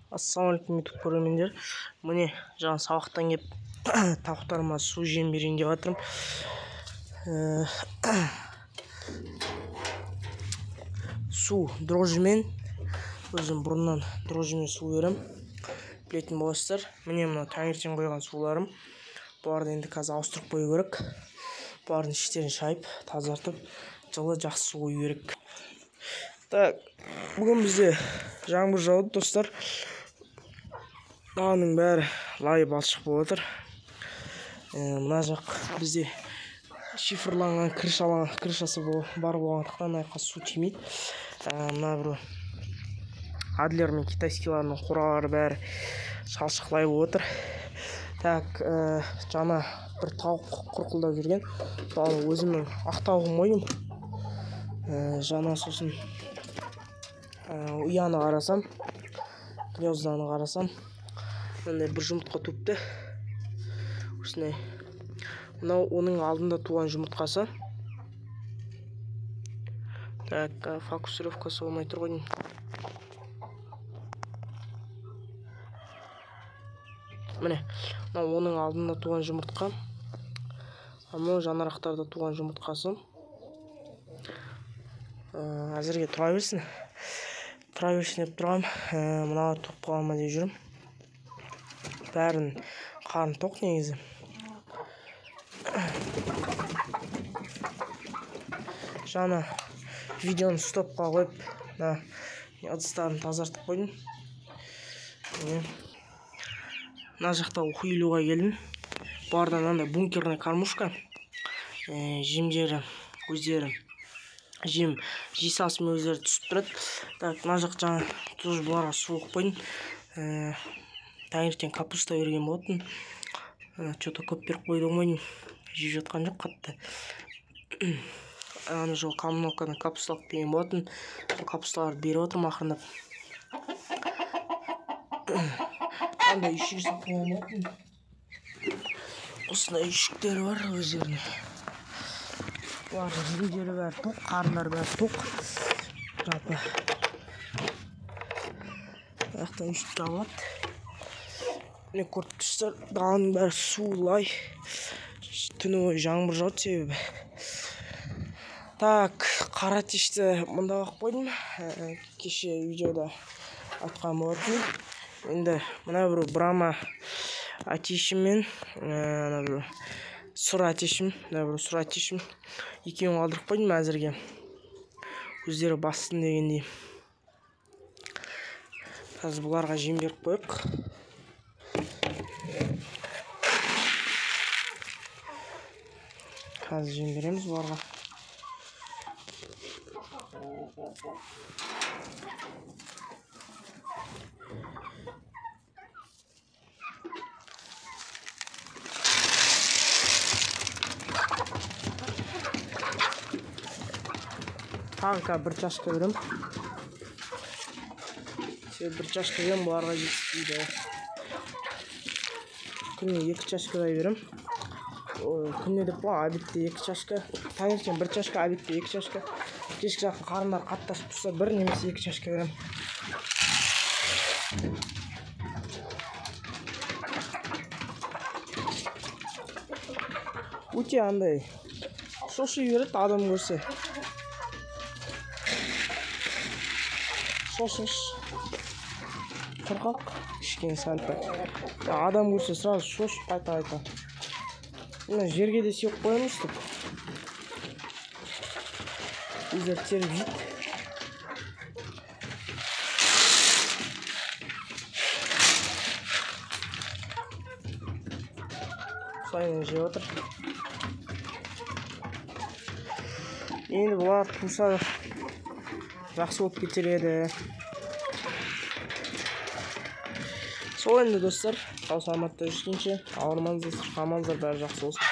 Ассалаумалейкум YouTube көрермендер. Міне жаңа сабақтан кеп тауықтарыма су жем берейін деп жатырмын. Су дрожжімен, өзім бұрыннан дрожжімен су берем. Білетін боласыздар. Міне мына таңертең қойған суларым. Бұларды енді қазір ауыстырып қою керек. Бұлардың іштерін шайып, тазартып, жылы жақсы су қою керек. Так, бүгін бізде жаңбыр жауды, достар. Дағының бәрі лай балшық болып отыр. Мына жақ бізде шифрланған крышасы бар болғандықтан аяққа су тимейді. Мына бір Адлер мен китайскийлардың қоралары бәрі шалшықлай болып отыр. Так, жаңа бір тауық құрқылдап жүрген. Бұл өзімнің ақ тауығым ойым. Жаңа сосын ұяны қарасам, гнезданы қарасам, мынандай бір жұмыртқа туыпты. Осындай. Мынау оның алдында туған жұмыртқасы. Так, фокусировкасы болмай тұр ғой. Міне, мынау оның алдында туған жұмыртқа. Мынау жанарақтарда туған жұмыртқасы. Әзірге тұра берсін. Тұра берсін деп тұрғам. Мынау тоқ қалама деп жүрім. Бәрін қарын тоқ негізі. Жаңа видеоны стопқа қойып, ыдыстарын тазартып қойдым. Мына жақта құйылуға келдім. Бұлардан андай бункерный кормушка. Жемдері, өздері. Жем жесасымен өздері түсіп тұрады. Так, мына жақ жаңа тұз бұларға суық қойдым. Таңертең капуста берген болатын. Что-то көп беріп қойды ғой. Жеп жатқан жоқ қатты. Аны жол коммуналканы капусталық берген болатын. Капусталарды беріп отырмын ақырындап. Андай үйшік жасап қойған болатын. Осындай үйшіктері бар өздеріне. Бұлардың жемдері бәрі тоқ, қарындары бәрі тоқ. Жалпы аяқтан үйшік жабылады. Міне көріп тұрсыздар, дағының бәрі су лай. Түні бойы жаңбыр жауды себебі. Так, қара тешті мұнда қойдым. Кеше видеода айтқан болатын. Енді мына бір Брама атешім мен сұр атешім, екеуін қалдырып қойдым әзірге. Өздері бассын дегендей. Қазір бұларға жем беріп қойып. Қазір жем береміз бұларға. Таңға бір чашка берем. Бір чашка берем, бұларға жетіспейді. Күніне 2 чашкадай берем. Күніне деп бұл, обедте 2 чашка. Таңертең 1 чашка, обедте 2 чашка. Кешкі жақын қарындар қаттасып тұрса 1 немесе 2 чашка берем. Өте андай шоши береді адам көрсе. Шошыш. Қорқақ. Кішкене сәлпі. Адам көрсе сразу шошып қайта. Мына жерге де сеуіп қоямыз деп. Өздері теріп жейді. Сайын жеп отыр. Енді бұлар туса жақсы болып кетер еді. Сол енді достар, сау саламатта жүргенше ауырмаңыздар, аманыңыздар, бәрі жақсы болсын.